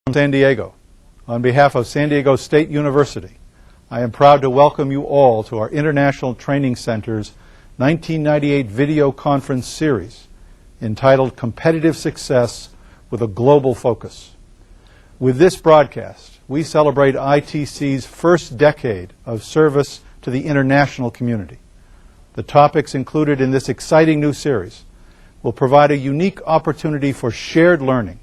From San Diego. On behalf of San Diego State University, I am proud to welcome you all to our International Training Center's 1998 video conference series entitled Competitive Success with a Global Focus. With this broadcast, we celebrate ITC's first decade of service to the international community. The topics included in this exciting new series will provide a unique opportunity for shared learning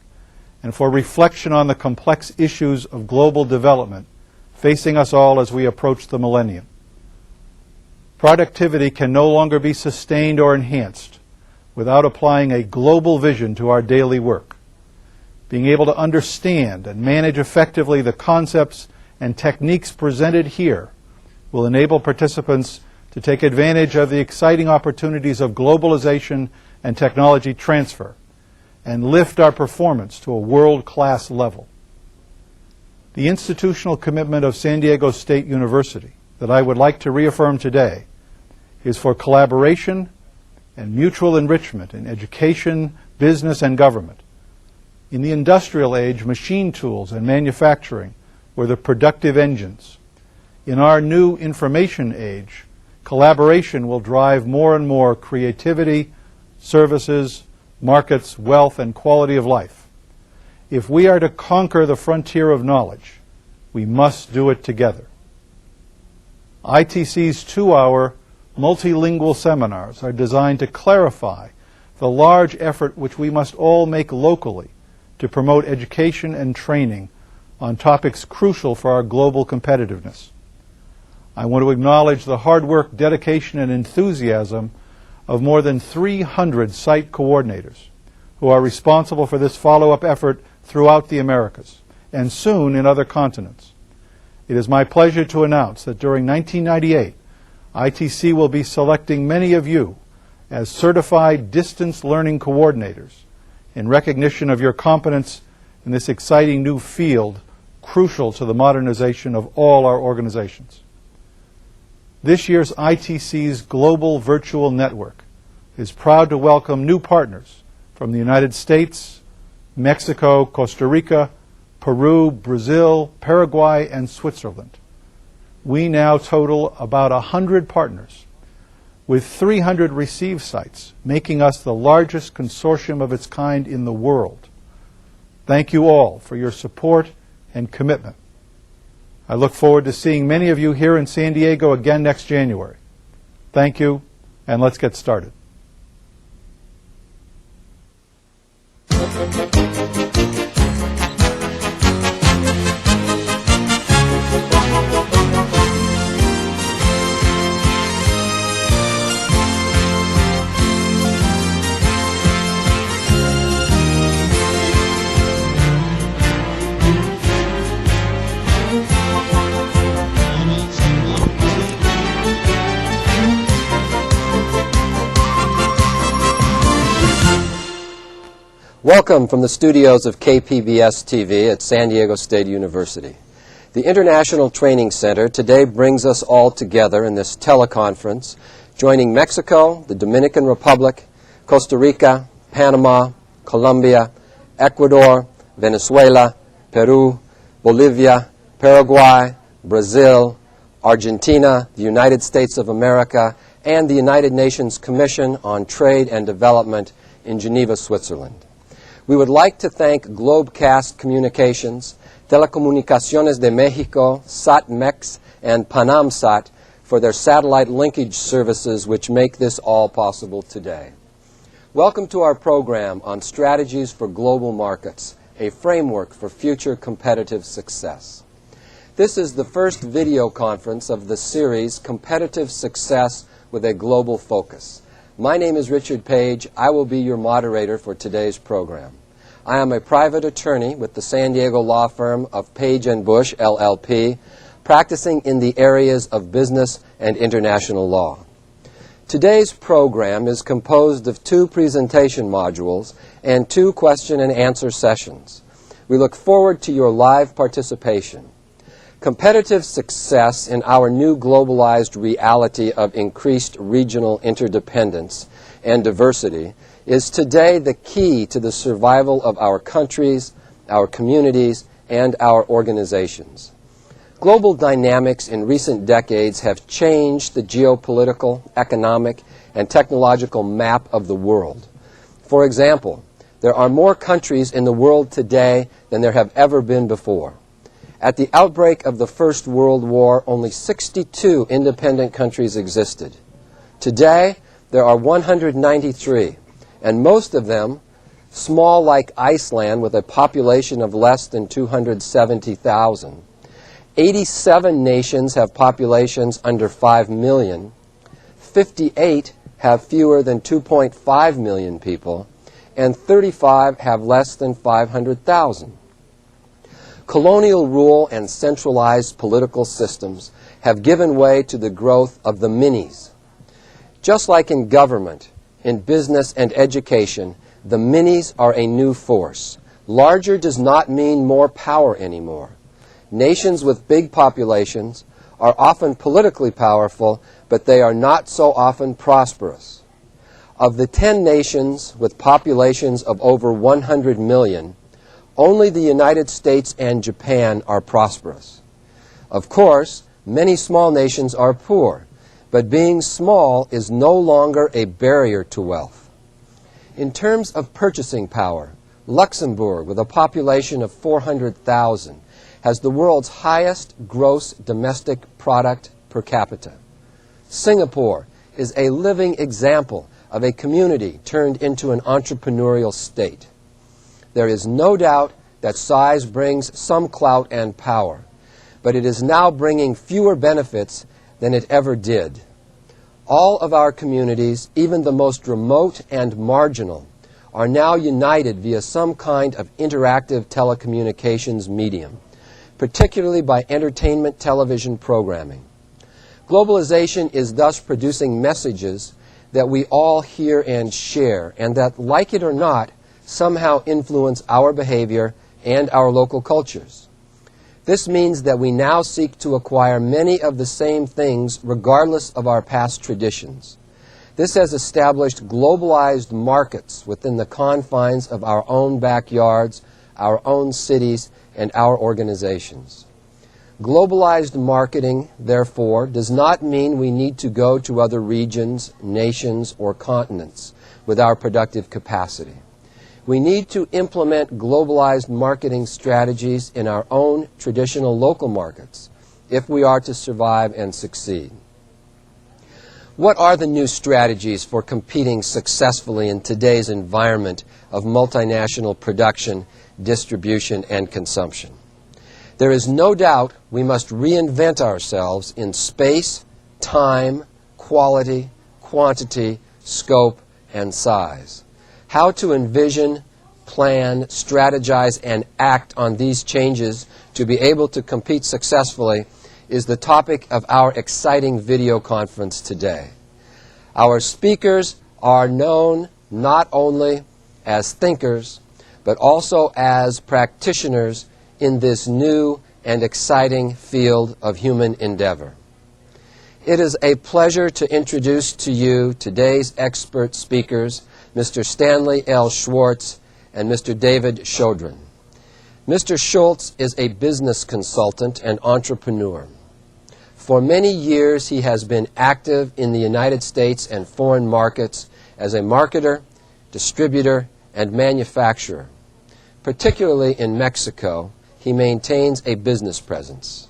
and for reflection on the complex issues of global development facing us all as we approach the millennium. Productivity can no longer be sustained or enhanced without applying a global vision to our daily work. Being able to understand and manage effectively the concepts and techniques presented here will enable participants to take advantage of the exciting opportunities of globalization and technology transfer and lift our performance to a world-class level. The institutional commitment of San Diego State University that I would like to reaffirm today is for collaboration and mutual enrichment in education, business, and government. In the industrial age, machine tools and manufacturing were the productive engines. In our new information age, collaboration will drive more and more creativity, services, markets, wealth, and quality of life. If we are to conquer the frontier of knowledge, we must do it together. ITC's 2-hour multilingual seminars are designed to clarify the large effort which we must all make locally to promote education and training on topics crucial for our global competitiveness. I want to acknowledge the hard work, dedication, and enthusiasm of more than 300 site coordinators who are responsible for this follow-up effort throughout the Americas and soon in other continents. It is my pleasure to announce that during 1998, ITC will be selecting many of you as certified distance learning coordinators in recognition of your competence in this exciting new field crucial to the modernization of all our organizations. This year's ITC's Global Virtual Network is proud to welcome new partners from the United States, Mexico, Costa Rica, Peru, Brazil, Paraguay, and Switzerland. We now total about 100 partners, with 300 receive sites, making us the largest consortium of its kind in the world. Thank you all for your support and commitment. I look forward to seeing many of you here in San Diego again next January. Thank you, and let's get started. Welcome from the studios of KPBS TV at San Diego State University. The International Training Center today brings us all together in this teleconference, joining Mexico, the Dominican Republic, Costa Rica, Panama, Colombia, Ecuador, Venezuela, Peru, Bolivia, Paraguay, Brazil, Argentina, the United States of America, and the United Nations Commission on Trade and Development in Geneva, Switzerland. We would like to thank Globecast Communications, Telecomunicaciones de Mexico, SatMex, and PanamSat for their satellite linkage services which make this all possible today. Welcome to our program on Strategies for Global Markets, a framework for future competitive success. This is the first video conference of the series Competitive Success with a Global Focus. My name is Richard Page. I will be your moderator for today's program. I am a private attorney with the San Diego law firm of Page & Bush, LLP, practicing in the areas of business and international law. Today's program is composed of 2 presentation modules and 2 question and answer sessions. We look forward to your live participation. Competitive success in our new globalized reality of increased regional interdependence and diversity is today the key to the survival of our countries our communities, and our organizations. Global dynamics in recent decades have changed the geopolitical, economic, and technological map of the world. For example, there are more countries in the world today than there have ever been before. At the outbreak of the First World War, only 62 independent countries existed. Today, there are 193, and most of them small like Iceland with a population of less than 270,000. 87 nations have populations under 5 million. 58 have fewer than 2.5 million people, and 35 have less than 500,000. Colonial rule and centralized political systems have given way to the growth of the minis. Just like in government, in business and education, the minis are a new force. Larger does not mean more power anymore. Nations with big populations are often politically powerful, but they are not so often prosperous. Of the 10 nations with populations of over 100 million, only the United States and Japan are prosperous. Of course, many small nations are poor, but being small is no longer a barrier to wealth. In terms of purchasing power, Luxembourg, with a population of 400,000, has the world's highest gross domestic product per capita. Singapore is a living example of a community turned into an entrepreneurial state. There is no doubt that size brings some clout and power, but it is now bringing fewer benefits than it ever did. All of our communities, even the most remote and marginal, are now united via some kind of interactive telecommunications medium, particularly by entertainment television programming. Globalization is thus producing messages that we all hear and share, and that, like it or not, somehow influence our behavior and our local cultures. This means that we now seek to acquire many of the same things regardless of our past traditions. This has established globalized markets within the confines of our own backyards, our own cities, and our organizations. Globalized marketing, therefore, does not mean we need to go to other regions, nations, or continents with our productive capacity. We need to implement globalized marketing strategies in our own traditional local markets if we are to survive and succeed. What are the new strategies for competing successfully in today's environment of multinational production, distribution, and consumption? There is no doubt we must reinvent ourselves in space, time, quality, quantity, scope, and size. How to envision, plan, strategize, and act on these changes to be able to compete successfully is the topic of our exciting video conference today. Our speakers are known not only as thinkers, but also as practitioners in this new and exciting field of human endeavor. It is a pleasure to introduce to you today's expert speakers, Mr. Stanley L. Schultz and Mr. David Chaudron. Mr. Schultz is a business consultant and entrepreneur. For many years, he has been active in the United States and foreign markets as a marketer, distributor, and manufacturer. Particularly in Mexico, he maintains a business presence.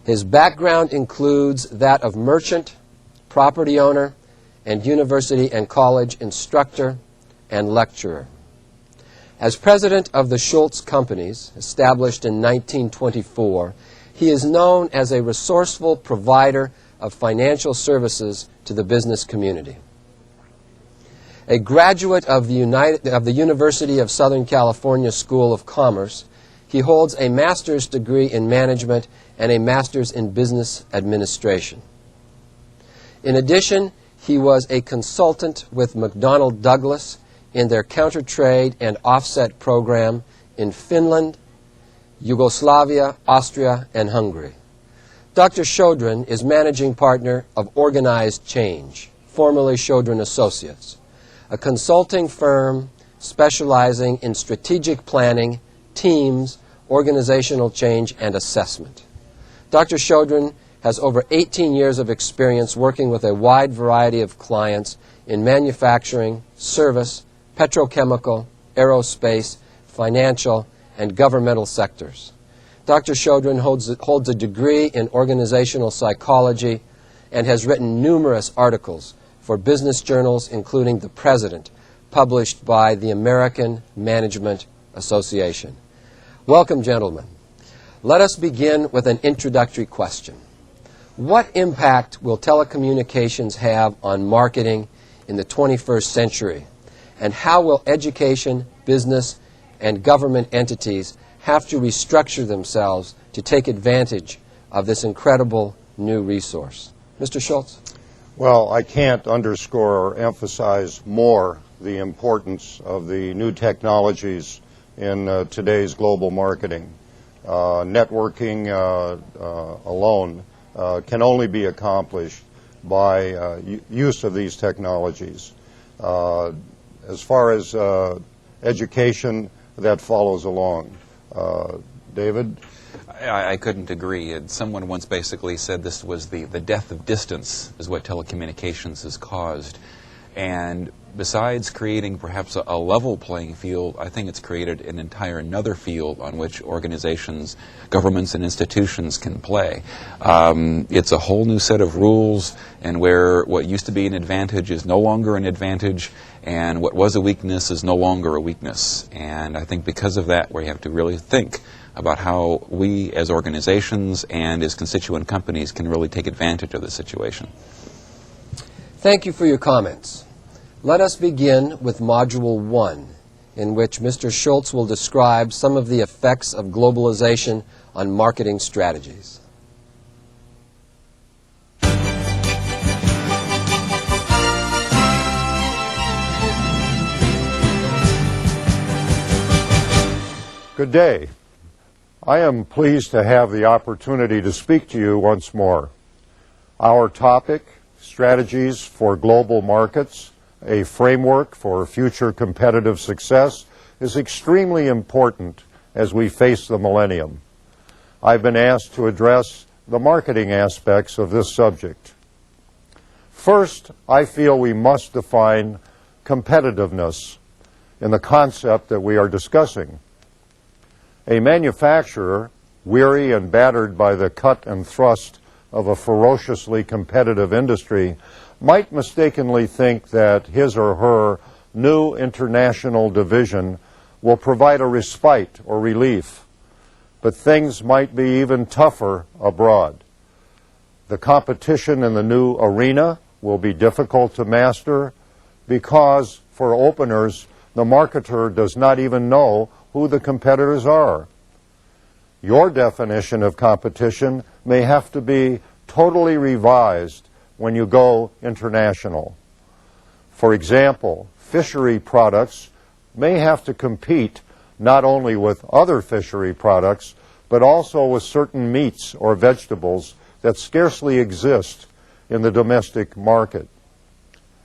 His background includes that of merchant, property owner, and university and college instructor and lecturer. As president of the Schultz Companies, established in 1924, he is known as a resourceful provider of financial services to the business community. A graduate of the University of Southern California School of Commerce, he holds a master's degree in management and a master's in business administration. In addition, he was a consultant with McDonnell Douglas in their counter-trade and offset program in Finland, Yugoslavia, Austria, and Hungary. Dr. Chaudron is managing partner of Organized Change, formerly Chaudron Associates, a consulting firm specializing in strategic planning, teams, organizational change, and assessment. Dr. Chaudron has over 18 years of experience working with a wide variety of clients in manufacturing, service, petrochemical, aerospace, financial, and governmental sectors. Dr. Chaudron holds a degree in organizational psychology and has written numerous articles for business journals, including The President, published by the American Management Association. Welcome, gentlemen. Let us begin with an introductory question. What impact will telecommunications have on marketing in the 21st century? And how will education, business, and government entities have to restructure themselves to take advantage of this incredible new resource? Mr. Schultz? Well, I can't underscore or emphasize more the importance of the new technologies in today's global marketing. Networking alone can only be accomplished by use of these technologies. As far as education, that follows along. David? I couldn't agree. Someone once basically said this was the death of distance is what telecommunications has caused. And besides creating perhaps a level playing field, I think it's created an entire another field on which organizations, governments, and institutions can play. It's a whole new set of rules, and where what used to be an advantage is no longer an advantage, and what was a weakness is no longer a weakness. And I think because of that, we have to really think about how we as organizations and as constituent companies can really take advantage of the situation. Thank you for your comments. Let us begin with Module 1, in which Mr. Schultz will describe some of the effects of globalization on marketing strategies. Good day. I am pleased to have the opportunity to speak to you once more. Our topic, Strategies for Global Markets, a framework for future competitive success, is extremely important as we face the millennium. I've been asked to address the marketing aspects of this subject. First, I feel we must define competitiveness in the concept that we are discussing. A manufacturer, weary and battered by the cut and thrust of a ferociously competitive industry, might mistakenly think that his or her new international division will provide a respite or relief. But things might be even tougher abroad. The competition in the new arena will be difficult to master because, for openers, the marketer does not even know who the competitors are. Your definition of competition may have to be totally revised when you go international. For example, fishery products may have to compete not only with other fishery products, but also with certain meats or vegetables that scarcely exist in the domestic market.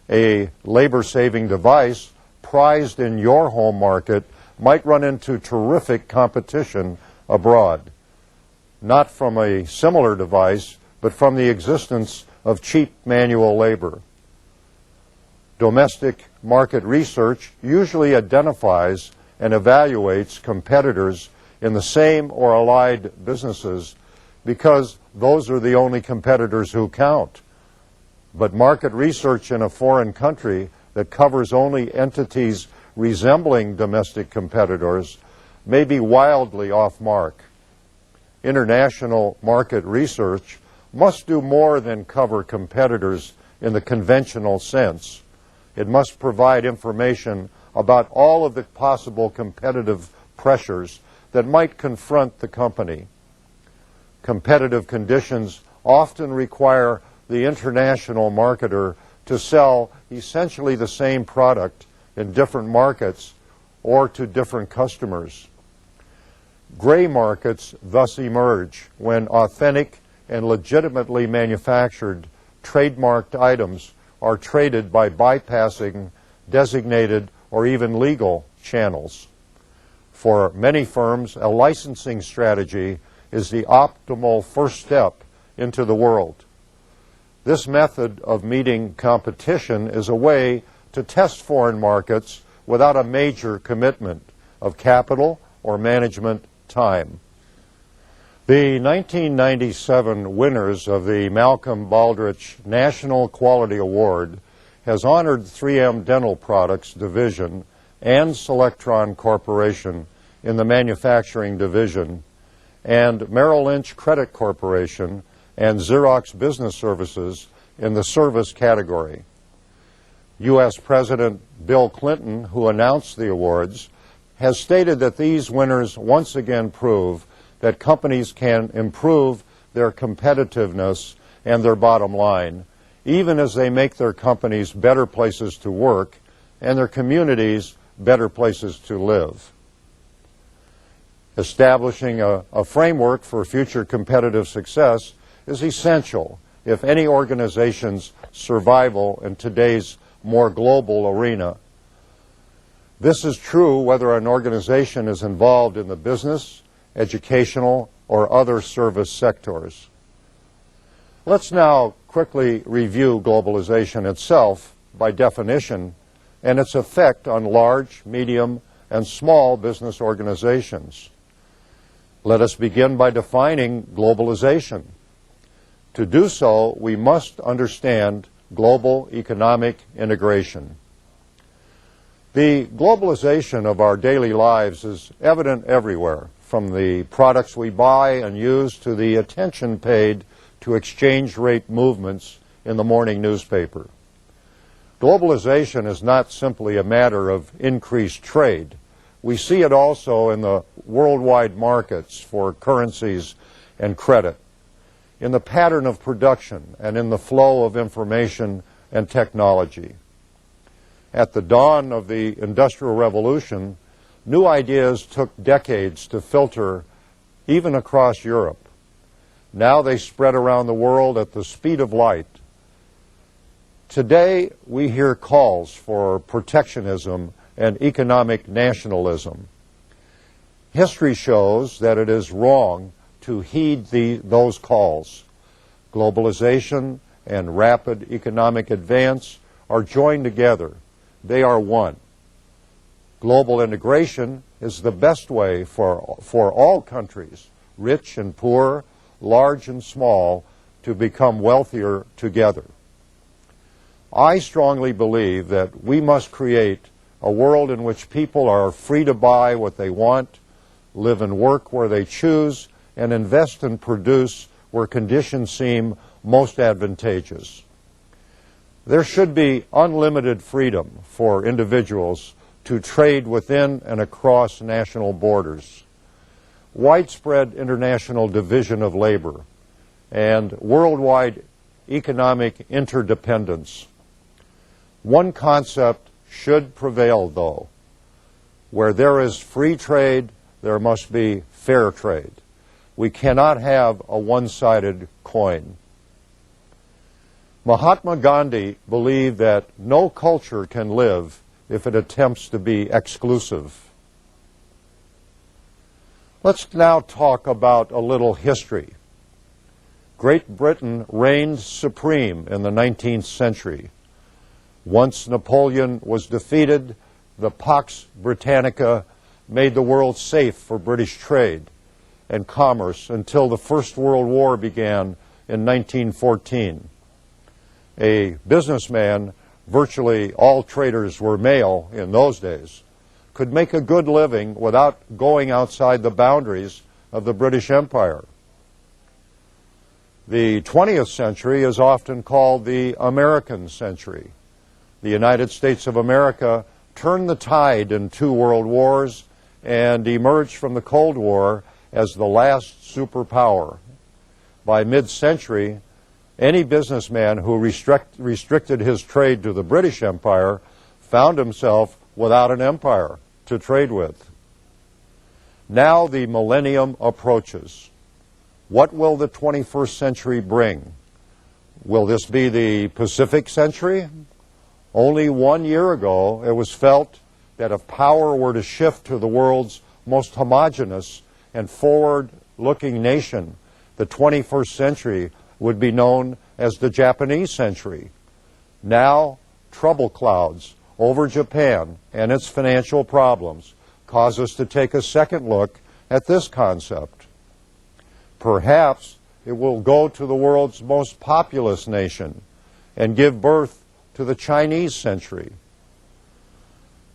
A labor-saving device prized in your home market might run into terrific competition abroad, not from a similar device, but from the existence of cheap manual labor. Domestic market research usually identifies and evaluates competitors in the same or allied businesses because those are the only competitors who count. But market research in a foreign country that covers only entities resembling domestic competitors may be wildly off mark. International market research must do more than cover competitors in the conventional sense. It must provide information about all of the possible competitive pressures that might confront the company. Competitive conditions often require the international marketer to sell essentially the same product in different markets or to different customers. Gray markets thus emerge when authentic and legitimately manufactured trademarked items are traded by bypassing designated or even legal channels. For many firms, a licensing strategy is the optimal first step into the world. This method of meeting competition is a way to test foreign markets without a major commitment of capital or management time. The 1997 winners of the Malcolm Baldrige National Quality Award has honored 3M Dental Products Division and Selectron Corporation in the manufacturing division, and Merrill Lynch Credit Corporation and Xerox Business Services in the service category. U.S. President Bill Clinton, who announced the awards, has stated that these winners once again prove that companies can improve their competitiveness and their bottom line, even as they make their companies better places to work and their communities better places to live. Establishing a framework for future competitive success is essential if any organization's survival in today's more global arena. This is true whether an organization is involved in the business, educational, or other service sectors. Let's now quickly review globalization itself by definition and its effect on large, medium, and small business organizations. Let us begin by defining globalization. To do so, we must understand global economic integration. The globalization of our daily lives is evident everywhere, from the products we buy and use to the attention paid to exchange rate movements in the morning newspaper. Globalization is not simply a matter of increased trade. We see it also in the worldwide markets for currencies and credit, in the pattern of production, and in the flow of information and technology. At the dawn of the Industrial Revolution, new ideas took decades to filter even across Europe. Now they spread around the world at the speed of light. Today, we hear calls for protectionism and economic nationalism. History shows that it is wrong to heed those calls. Globalization and rapid economic advance are joined together. They are one. Global integration is the best way for all countries, rich and poor, large and small, to become wealthier together. I strongly believe that we must create a world in which people are free to buy what they want, live and work where they choose, and invest and produce where conditions seem most advantageous. There should be unlimited freedom for individuals to trade within and across national borders, widespread international division of labor, and worldwide economic interdependence. One concept should prevail, though. Where there is free trade, there must be fair trade. We cannot have a one-sided coin. Mahatma Gandhi believed that no culture can live if it attempts to be exclusive. Let's now talk about a little history. Great Britain reigned supreme in the 19th century. Once Napoleon was defeated, the Pax Britannica made the world safe for British trade and commerce until the First World War began in 1914. A businessman, virtually all traders were male in those days, could make a good living without going outside the boundaries of the British Empire. The 20th century is often called the American century. The United States of America turned the tide in 2 world wars and emerged from the Cold War as the last superpower. By mid-century, any businessman who restricted his trade to the British Empire found himself without an empire to trade with. Now the millennium approaches. What will the 21st century bring? Will this be the Pacific century? Only 1 year ago, it was felt that if power were to shift to the world's most homogeneous and forward-looking nation, the 21st century would be known as the Japanese century. Now, trouble clouds over Japan and its financial problems cause us to take a second look at this concept. Perhaps it will go to the world's most populous nation and give birth to the Chinese century.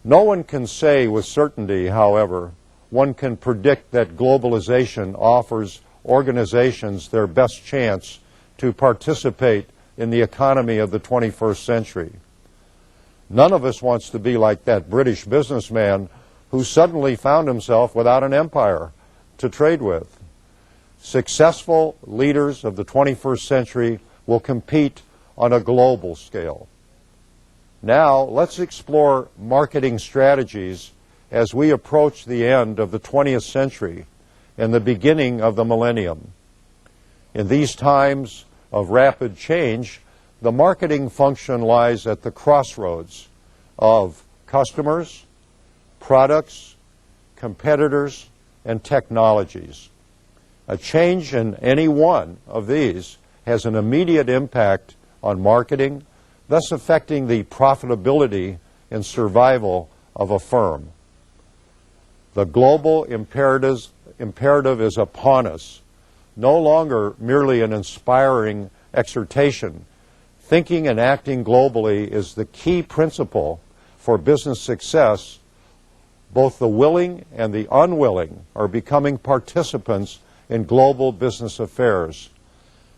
No one can say with certainty, however, one can predict that globalization offers organizations their best chance to participate in the economy of the 21st century. None of us wants to be like that British businessman who suddenly found himself without an empire to trade with. Successful leaders of the 21st century will compete on a global scale. Now, let's explore marketing strategies as we approach the end of the 20th century and the beginning of the millennium. In these times of rapid change, the marketing function lies at the crossroads of customers, products, competitors, and technologies. A change in any one of these has an immediate impact on marketing, thus affecting the profitability and survival of a firm. The global imperative is upon us, no longer merely an inspiring exhortation. Thinking and acting globally is the key principle for business success. Both the willing and the unwilling are becoming participants in global business affairs.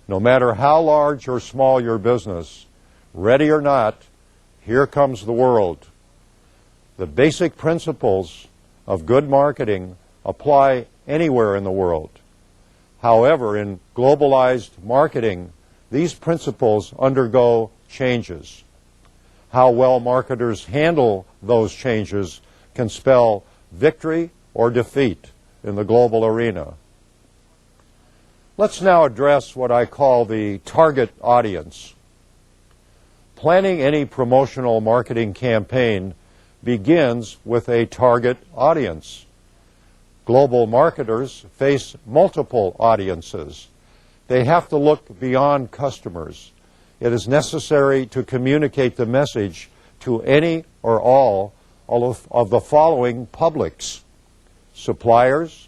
No matter how large or small your business, ready or not, here comes the world. The basic principles of good marketing apply anywhere in the world. However, in globalized marketing, these principles undergo changes. How well marketers handle those changes can spell victory or defeat in the global arena. Let's now address what I call the target audience. Planning any promotional marketing campaign begins with a target audience. Global marketers face multiple audiences. They have to look beyond customers. It is necessary to communicate the message to any or all of the following publics: suppliers,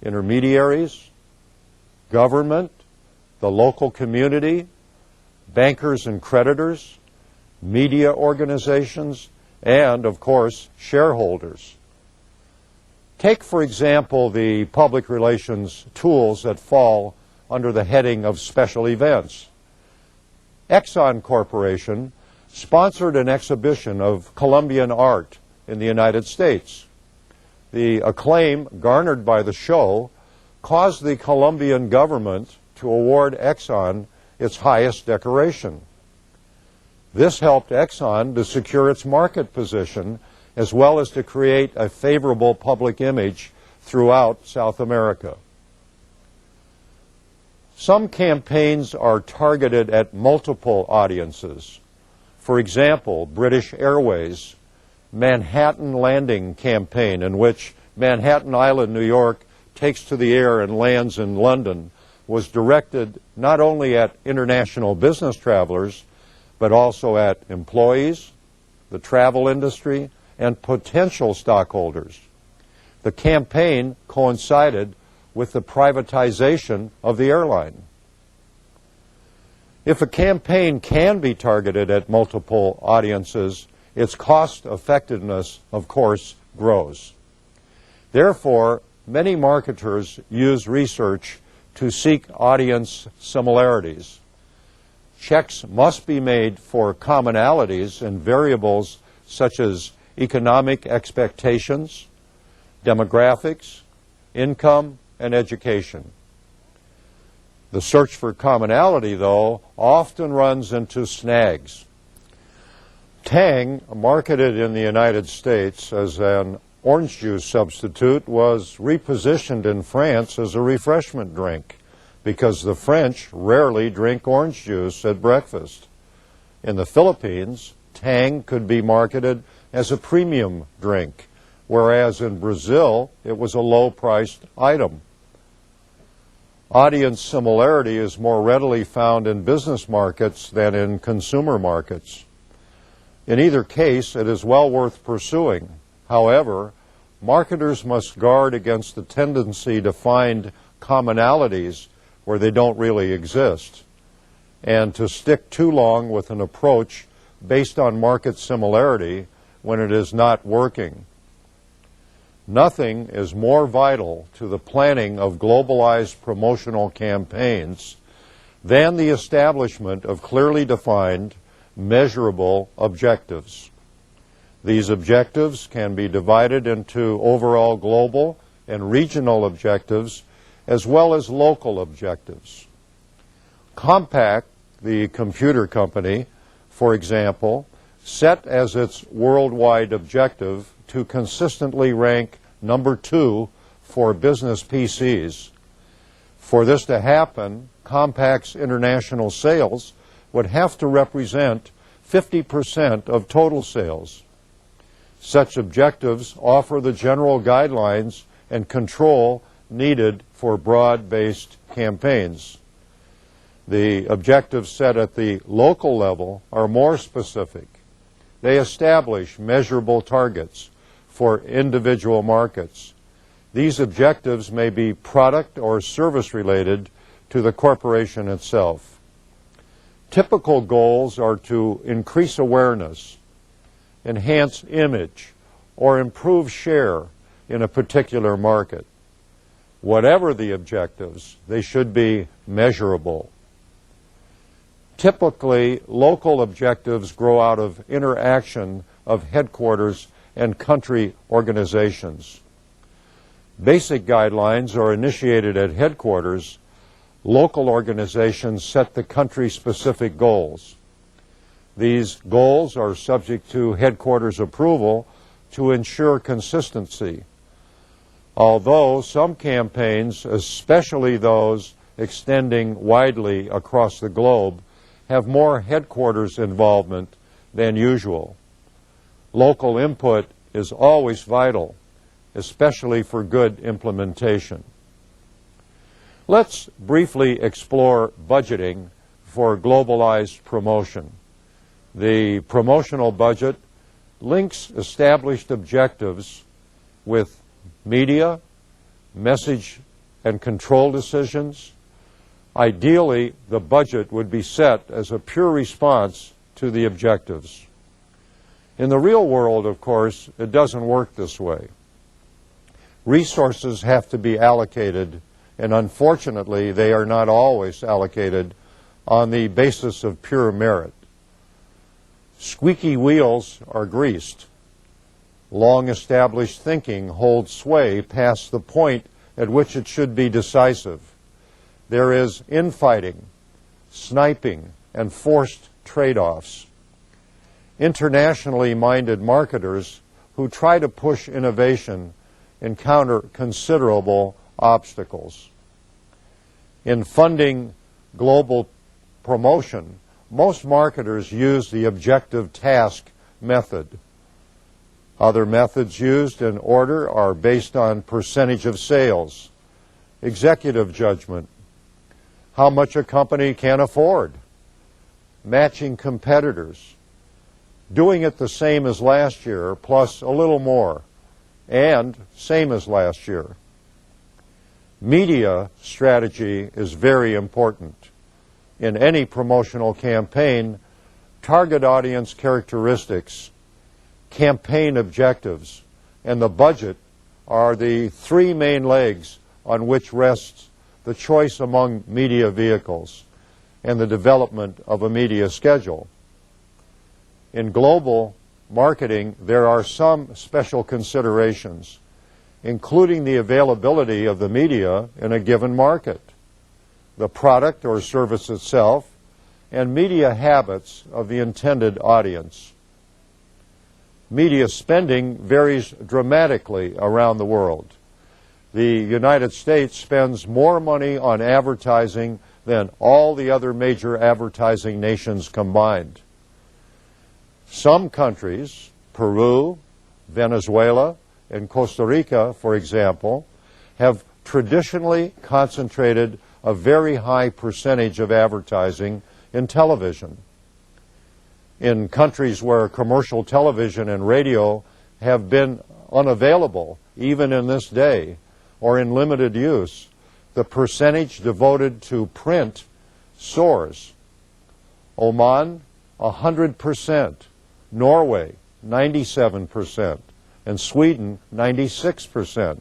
intermediaries, government, the local community, bankers and creditors, media organizations, and, of course, shareholders. Take, for example, the public relations tools that fall under the heading of special events. Exxon Corporation sponsored an exhibition of Colombian art in the United States. The acclaim garnered by the show caused the Colombian government to award Exxon its highest decoration. This helped Exxon to secure its market position as well as to create a favorable public image throughout South America. Some campaigns are targeted at multiple audiences. For example, British Airways' Manhattan Landing campaign, in which Manhattan Island, New York, takes to the air and lands in London, was directed not only at international business travelers, but also at employees, the travel industry, and potential stockholders. The campaign coincided with the privatization of the airline. If a campaign can be targeted at multiple audiences, its cost effectiveness, of course, grows. Therefore, many marketers use research to seek audience similarities. Checks must be made for commonalities in variables such as economic expectations, demographics, income, and education. The search for commonality, though, often runs into snags. Tang, marketed in the United States as an orange juice substitute, was repositioned in France as a refreshment drink because the French rarely drink orange juice at breakfast. In the Philippines, Tang could be marketed as a premium drink whereas in Brazil it was a low-priced item. Audience similarity is more readily found in business markets than in consumer markets. In either case, it is well worth pursuing. However, marketers must guard against the tendency to find commonalities where they don't really exist, and to stick too long with an approach based on market similarity when it is not working. Nothing is more vital to the planning of globalized promotional campaigns than the establishment of clearly defined, measurable objectives. These objectives can be divided into overall global and regional objectives as well as local objectives. Compaq, the computer company, for example, set as its worldwide objective to consistently rank number 2 for business PCs. For this to happen, Compaq's international sales would have to represent 50% of total sales. Such objectives offer the general guidelines and control needed for broad-based campaigns. The objectives set at the local level are more specific. They establish measurable targets for individual markets. These objectives may be product or service related to the corporation itself. Typical goals are to increase awareness, enhance image, or improve share in a particular market. Whatever the objectives, they should be measurable. Typically, local objectives grow out of interaction of headquarters and country organizations. Basic guidelines are initiated at headquarters. Local organizations set the country-specific goals. These goals are subject to headquarters approval to ensure consistency. Although some campaigns, especially those extending widely across the globe, have more headquarters involvement than usual. Local input is always vital, especially for good implementation. Let's briefly explore budgeting for globalized promotion. The promotional budget links established objectives with media, message and control decisions. Ideally, the budget would be set as a pure response to the objectives. In the real world, of course, it doesn't work this way. Resources have to be allocated, and unfortunately, they are not always allocated on the basis of pure merit. Squeaky wheels are greased. Long-established thinking holds sway past the point at which it should be decisive. There is infighting, sniping, and forced trade-offs. Internationally minded marketers who try to push innovation encounter considerable obstacles. In funding global promotion, most marketers use the objective task method. Other methods used in order are based on percentage of sales, executive judgment, how much a company can afford, matching competitors, doing it the same as last year plus a little more, and same as last year. Media strategy is very important. In any promotional campaign, target audience characteristics, campaign objectives, and the budget are the three main legs on which rests the choice among media vehicles and the development of a media schedule. In global marketing, there are some special considerations, including the availability of the media in a given market, the product or service itself, and media habits of the intended audience. Media spending varies dramatically around the world. The United States spends more money on advertising than all the other major advertising nations combined. Some countries, Peru, Venezuela, and Costa Rica, for example, have traditionally concentrated a very high percentage of advertising in television. In countries where commercial television and radio have been unavailable, even in this day, or in limited use, the percentage devoted to print soars. Oman, 100%, Norway, 97%, and Sweden, 96%.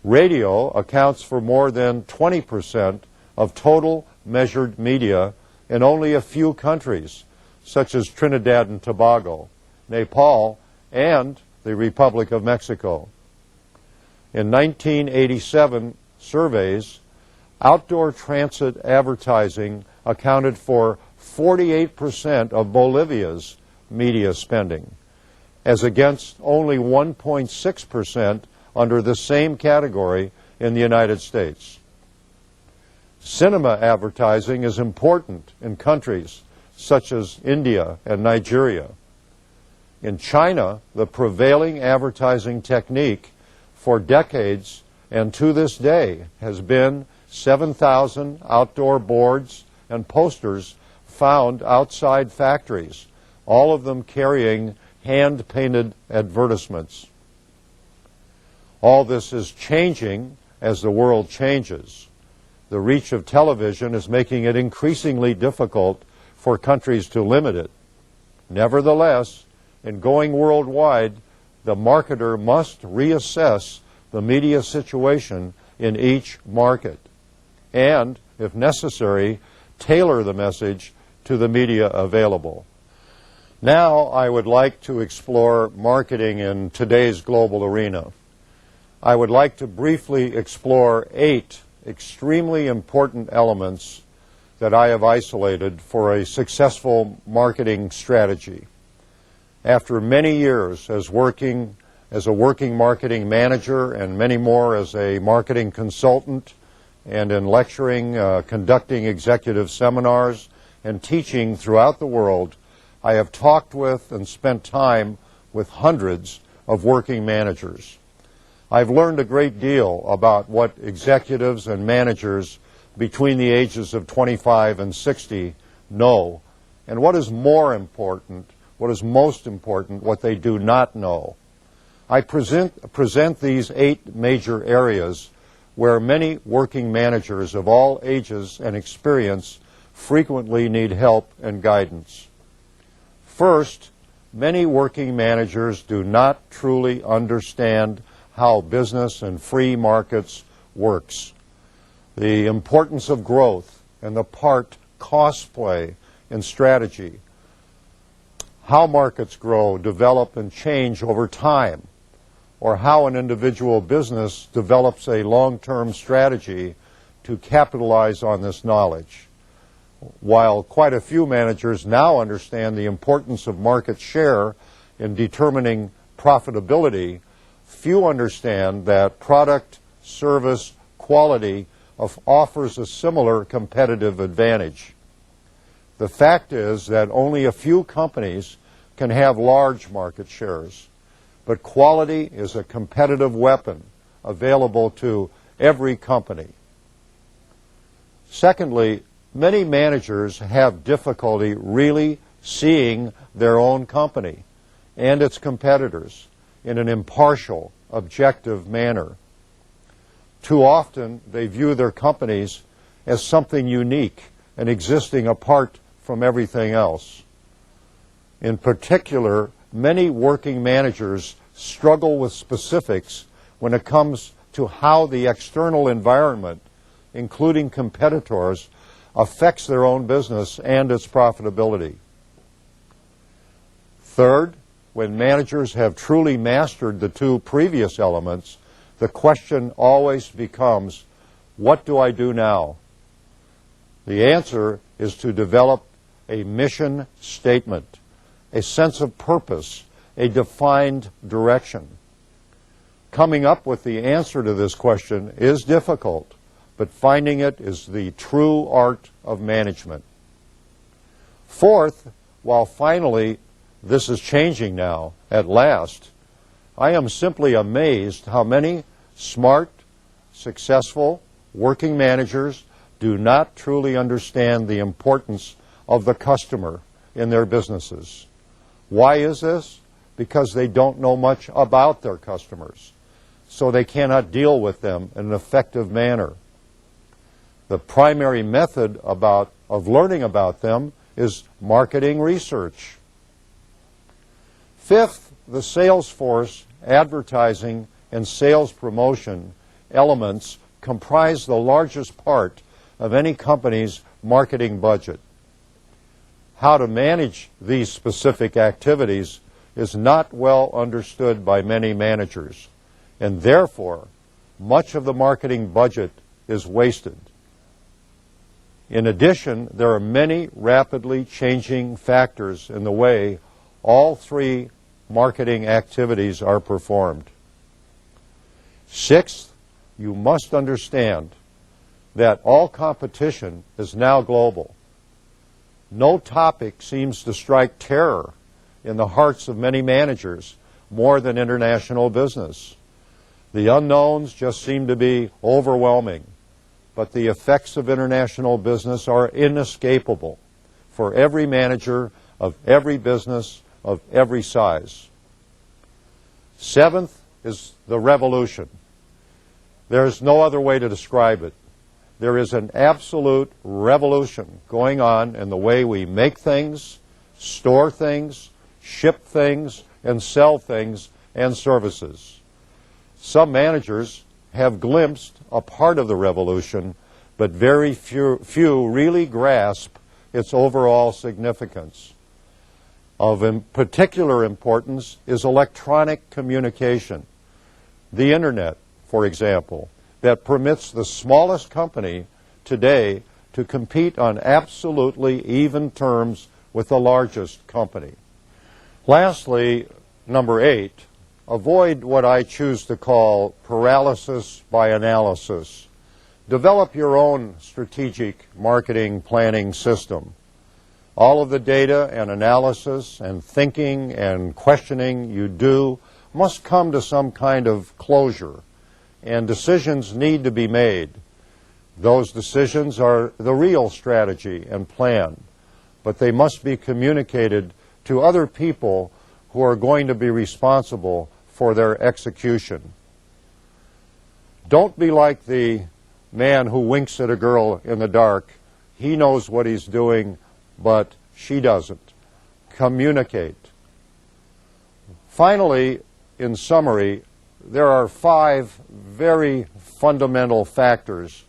Radio accounts for more than 20% of total measured media in only a few countries, such as Trinidad and Tobago, Nepal, and the Republic of Mexico. In 1987 surveys, outdoor transit advertising accounted for 48% of Bolivia's media spending, as against only 1.6% under the same category in the United States. Cinema advertising is important in countries such as India and Nigeria. In China, the prevailing advertising technique for decades and to this day has been 7,000 outdoor boards and posters found outside factories, all of them carrying hand-painted advertisements. All this is changing as the world changes. The reach of television is making it increasingly difficult for countries to limit it. Nevertheless, in going worldwide, the marketer must reassess the media situation in each market and, if necessary, tailor the message to the media available. Now I would like to explore marketing in today's global arena. I would like to briefly explore 8 extremely important elements that I have isolated for a successful marketing strategy. After many years as a working marketing manager and many more as a marketing consultant and in lecturing, conducting executive seminars, and teaching throughout the world, I have talked with and spent time with hundreds of working managers. I've learned a great deal about what executives and managers between the ages of 25 and 60 know, and what is more important, what is most important, what they do not know. I present these 8 major areas where many working managers of all ages and experience frequently need help and guidance. First, many working managers do not truly understand how business and free markets works, the importance of growth and the part costs play in strategy, how markets grow, develop, and change over time, or how an individual business develops a long-term strategy to capitalize on this knowledge. While quite a few managers now understand the importance of market share in determining profitability, few understand that product, service, quality offers a similar competitive advantage. The fact is that only a few companies can have large market shares, but quality is a competitive weapon available to every company. Secondly, many managers have difficulty really seeing their own company and its competitors in an impartial, objective manner. Too often, they view their companies as something unique and existing apart from everything else. In particular, many working managers struggle with specifics when it comes to how the external environment, including competitors, affects their own business and its profitability. Third, when managers have truly mastered the 2 previous elements, the question always becomes, what do I do now? The answer is to develop a mission statement, a sense of purpose, a defined direction. Coming up with the answer to this question is difficult, but finding it is the true art of management. Fourth, while finally this is changing now, at last, I am simply amazed how many smart, successful, working managers do not truly understand the importance of the customer in their businesses. Why is this? Because they don't know much about their customers, so they cannot deal with them in an effective manner. The primary method of learning about them is marketing research. Fifth, the sales force, advertising, and sales promotion elements comprise the largest part of any company's marketing budget. How to manage these specific activities is not well understood by many managers, and therefore much of the marketing budget is wasted. In addition, there are many rapidly changing factors in the way all three marketing activities are performed. Sixth, you must understand that all competition is now global. No topic seems to strike terror in the hearts of many managers more than international business. The unknowns just seem to be overwhelming, but the effects of international business are inescapable for every manager of every business of every size. Seventh is the revolution. There's no other way to describe it. There is an absolute revolution going on in the way we make things, store things, ship things, and sell things and services. Some managers have glimpsed a part of the revolution, but very few really grasp its overall significance. Of particular importance is electronic communication. The Internet, for example, that permits the smallest company today to compete on absolutely even terms with the largest company. Lastly, number 8, avoid what I choose to call paralysis by analysis. Develop your own strategic marketing planning system. All of the data and analysis and thinking and questioning you do must come to some kind of closure, and decisions need to be made. Those decisions are the real strategy and plan, but they must be communicated to other people who are going to be responsible for their execution. Don't be like the man who winks at a girl in the dark. He knows what he's doing, but she doesn't. Communicate. Finally, in summary, there are 5 very fundamental factors